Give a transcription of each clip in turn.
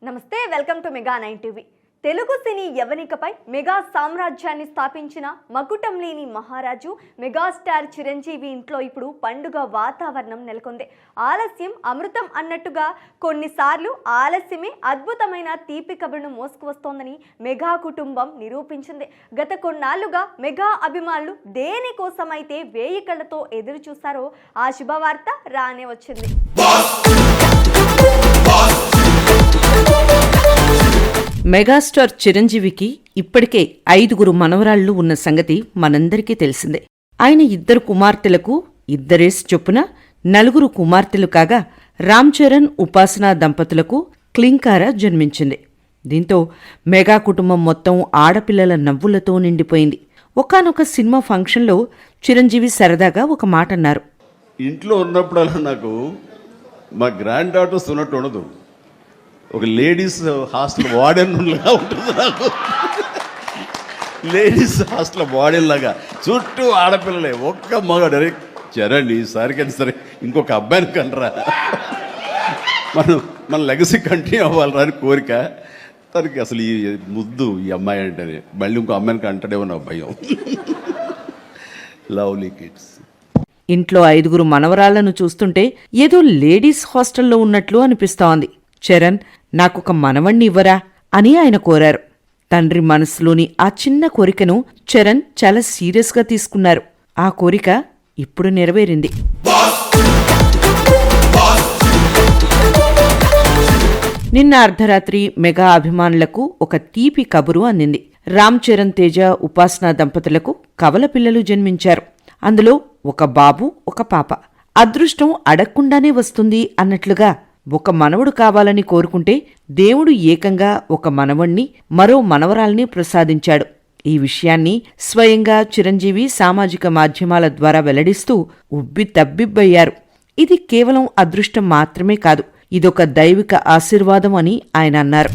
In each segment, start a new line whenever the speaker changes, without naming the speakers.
నమస్తే, welcome to mega 9 TV. Telugu సినీ యవనికపై మెగా సామ్రాజ్యాన్ని స్థాపించిన మకుటం లేని మహారాజు మెగాస్టార్ చిరంజీవి ఇంట్లో ఇప్పుడు పండుగ వాతావరణం నెలకొంది. ఆలస్యం అమృతం అన్నట్టుగా కొన్నిసార్లు ఆలస్యమే అద్భుతమైన తీపి కబురును మోసుకువస్తోందని మెగా కుటుంబం నిరూపించింది. గత కొన్నాళ్లుగా మెగా అభిమానులు దేనికోసమైతే 1000 కళ్ళతో ఎదురు చూశారో ఆ శుభవార్త రానే వచ్చింది.
మెగాస్టార్ చిరంజీవికి ఇప్పటికే 5 మనవరాళ్లు ఉన్న సంగతి మనందరికీ తెలిసిందే. ఆయన 2 కుమార్తెలకు 2 చొప్పున 4 కుమార్తెలు కాగా రామ్ చరణ్, ఉపాసన దంపతులకు క్లింకార జన్మించింది. దీంతో మెగా కుటుంబం మొత్తం ఆడపిల్లల నవ్వులతో నిండిపోయింది. ఒకానొక సినిమా ఫంక్షన్లో చిరంజీవి సరదాగా ఒక మాట అన్నారు.
ఇంట్లో ఉన్నప్పుడల్లా నాకు మా గ్రాండ్ డాటర్స్ ఉన్నట్టు ఉండదు, ఒక లేడీస్ హాస్టల్ వార్డెన్ లాగా ఉంటుంది. నాకు లేడీస్ హాస్టల్ వార్డెన్ లాగా చుట్టూ ఆడపిల్లలే, ఒక్క మగాడు. అరే చరణ్ ఈసారికైనా సరే ఇంకొక అబ్బాయిని కంటరా, మన లెగసీ కంటిన్యూ అవ్వాలరా అని కోరిక. తనకి అసలు ఈ ముద్దు ఈ అమ్మాయి అంటేనే మళ్ళీ ఇంకో అమ్మాయిని కంటడేమో నా భయం. Lovely kids.
ఇంట్లో 5 మనవరాళ్లను చూస్తుంటే ఏదో లేడీస్ హాస్టల్లో ఉన్నట్లు అనిపిస్తోంది. చరణ్, నాకొక మనవణ్ణి ఇవ్వరా అని ఆయన కోరారు. తండ్రి మనసులోని ఆ చిన్న కోరికను చరణ్ చాలా సీరియస్గా తీసుకున్నారు. ఆ కోరిక ఇప్పుడు నెరవేరింది. నిన్న అర్ధరాత్రి మెగా అభిమానులకు ఒక తీపి కబురు అందింది. రామ్ చరణ్ తేజ, ఉపాసన దంపతులకు కవల పిల్లలు జన్మించారు. అందులో ఒక బాబు, ఒక పాప. అదృష్టం అడగకుండానే వస్తుంది అన్నట్లుగా ఒక మనవడు కావాలని కోరుకుంటే దేవుడు ఏకంగా ఒక మనవణ్ణి, మరో మనవరాల్ని ప్రసాదించాడు. ఈ విషయాన్ని స్వయంగా చిరంజీవి సామాజిక మాధ్యమాల ద్వారా వెల్లడిస్తూ ఉబ్బి తబ్బిబ్బయ్యారు. ఇది కేవలం అదృష్టం మాత్రమే కాదు, ఇదొక దైవిక ఆశీర్వాదం అని ఆయన అన్నారు.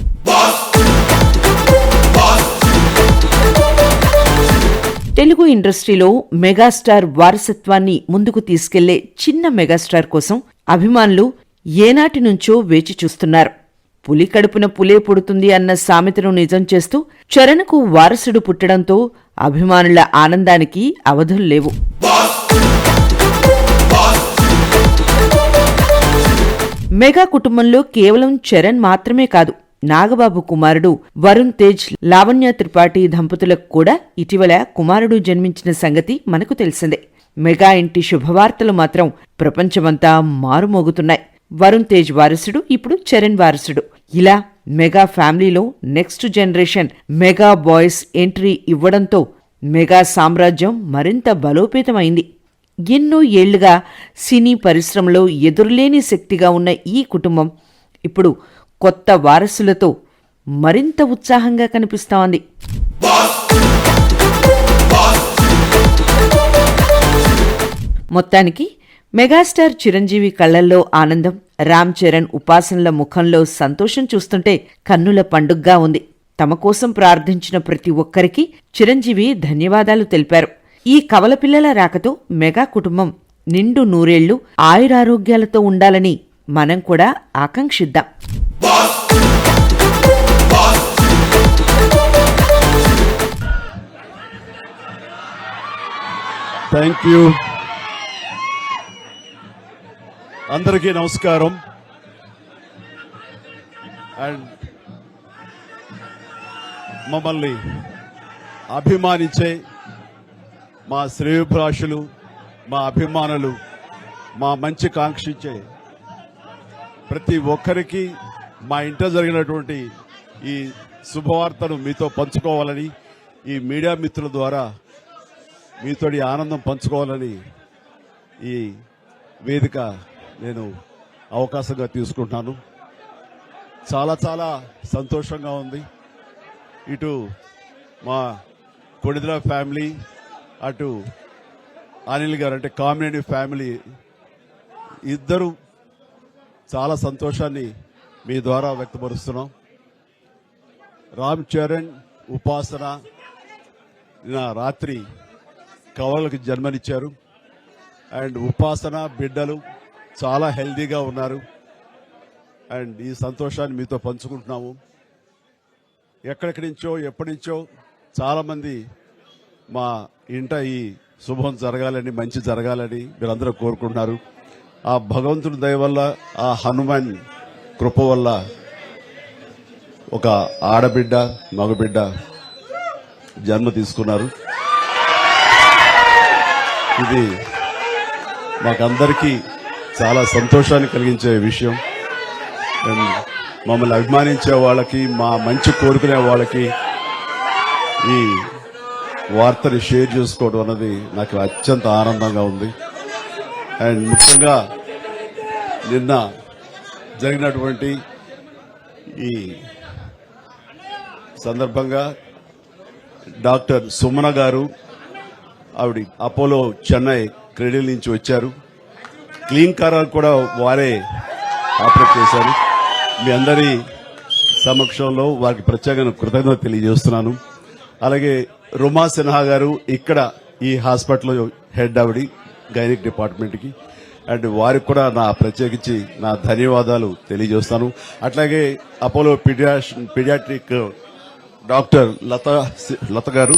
తెలుగు ఇండస్ట్రీలో మెగాస్టార్ వారసత్వాన్ని ముందుకు తీసుకెళ్లే చిన్న మెగాస్టార్ కోసం అభిమానులు ఏనాటి నుంచో వేచి చూస్తున్నారు. పులి కడుపున పులే పుడుతుంది అన్న సామెతను నిజం చేస్తూ చరణ్కు వారసుడు పుట్టడంతో అభిమానుల ఆనందానికి అవధులు లేవు. మెగా కుటుంబంలో కేవలం చరణ్ మాత్రమే కాదు, నాగబాబు కుమారుడు వరుణ్ తేజ్, లావణ్య త్రిపాఠి దంపతులకు కూడా ఇటీవల కుమారుడు జన్మించిన సంగతి మనకు తెలిసిందే. మెగా ఇంటి శుభవార్తలు మాత్రం ప్రపంచమంతా మారుమోగుతున్నాయి. వరుణ్ తేజ్ వారసుడు, ఇప్పుడు చరణ్ వారసుడు. ఇలా మెగా ఫ్యామిలీలో next generation mega boys entry ఇవ్వడంతో మెగా సామ్రాజ్యం మరింత బలోపేతమైంది. ఎన్నో ఏళ్లుగా సినీ పరిశ్రమలో ఎదురులేని శక్తిగా ఉన్న ఈ కుటుంబం ఇప్పుడు కొత్త వారసులతో మరింత ఉత్సాహంగా కనిపిస్తోంది. మొత్తానికి మెగాస్టార్ చిరంజీవి కళ్లల్లో ఆనందం, రామ్ చరణ్, ఉపాసనల ముఖంలో సంతోషం చూస్తుంటే కన్నుల పండుగ్గా ఉంది. తమ కోసం ప్రార్థించిన ప్రతి ఒక్కరికి చిరంజీవి ధన్యవాదాలు తెలిపారు. ఈ కవలపిల్లల రాకతో మెగా కుటుంబం నిండు నూరేళ్లు ఆయురారోగ్యాలతో ఉండాలని మనం కూడా ఆకాంక్షిద్దాం.
Thank you. అందరికీ నమస్కారం. అండ్ మమ్మల్ని అభిమానించే మా శ్రేయోభిలాషులు, మా అభిమానులు, మా మంచి కాంక్షించే ప్రతి ఒక్కరికి మా ఇంట జరిగినటువంటి ఈ శుభవార్తను మీతో పంచుకోవాలని, ఈ మీడియా మిత్రుల ద్వారా మీతోటి ఆనందం పంచుకోవాలని ఈ వేదిక నేను అవకాశంగా తీసుకుంటున్నాను. చాలా చాలా సంతోషంగా ఉంది. ఇటు మా కొణిదెల ఫ్యామిలీ, అటు అనిల్ గారు అంటే కామినేని ఫ్యామిలీ, ఇద్దరు చాలా సంతోషాన్ని మీ ద్వారా వ్యక్తపరుస్తున్నాం. రామ్ చరణ్, ఉపాసన నిన్న రాత్రి కవలకి జన్మనిచ్చారు. అండ్ ఉపాసన బిడ్డలు చాలా హెల్దీగా ఉన్నారు. అండ్ ఈ సంతోషాన్ని మీతో పంచుకుంటున్నాము. ఎక్కడెక్కడి నుంచో ఎప్పటి నుంచో చాలామంది మా ఇంట ఈ శుభం జరగాలని, మంచి జరగాలని మీరందరూ కోరుకుంటున్నారు. ఆ భగవంతుడి దయ వల్ల, ఆ హనుమాన్ కృప వల్ల ఒక ఆడబిడ్డ, మగబిడ్డ జన్మ తీసుకున్నారు. ఇది మాకందరికీ చాలా సంతోషాన్ని కలిగించే విషయం. అండ్ మమ్మల్ని అభిమానించే వాళ్ళకి, మా మంచి కోరుకునే వాళ్ళకి ఈ వార్తని షేర్ చేసుకోవడం అన్నది నాకు అత్యంత ఆనందంగా ఉంది. అండ్ ముఖ్యంగా నిన్న జరిగినటువంటి ఈ సందర్భంగా డాక్టర్ సుమన గారు, ఆవిడ అపోలో చెన్నై క్రెడిల్ నుంచి వచ్చారు. క్లీన్ కారాలు కూడా వారే ఆపరేట్ చేశారు. మీ అందరి సమక్షంలో వారికి ప్రత్యేకంగా కృతజ్ఞత తెలియజేస్తున్నాను. అలాగే రుమా సిన్హా గారు ఇక్కడ ఈ హాస్పిటల్ హెడ్ ఆవిడ గైనిక్ డిపార్ట్మెంట్కి, అండ్ వారికి కూడా నా ప్రత్యేకించి నా ధన్యవాదాలు తెలియజేస్తాను. అట్లాగే అపోలో పీడియాట్రిక్ డాక్టర్ లత గారు,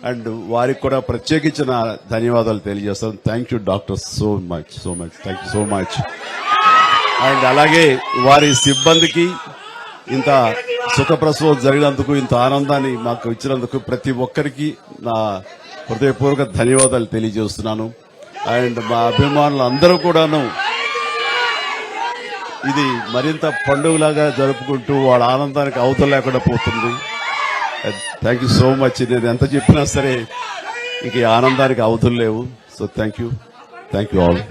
అండ్ వారికి కూడా ప్రత్యేకించి నా ధన్యవాదాలు తెలియజేస్తాను. Thank you doctor, so much thank you so much. And అలాగే వారి సిబ్బందికి ఇంత సుఖప్రసవం జరిగినందుకు, ఇంత ఆనందాన్ని మాకు ఇచ్చినందుకు ప్రతి ఒక్కరికి నా హృదయపూర్వక ధన్యవాదాలు తెలియజేస్తున్నాను. అండ్ మా అభిమానులు అందరూ కూడాను ఇది మరింత పండుగలాగా జరుపుకుంటూ వాళ్ళ ఆనందానికి అవతల లేకుండా పోతుంది. Thank you so much. నేను ఎంత చెప్పినా సరే ఇంక ఈ ఆనందానికి అవతులు లేవు. So thank you all.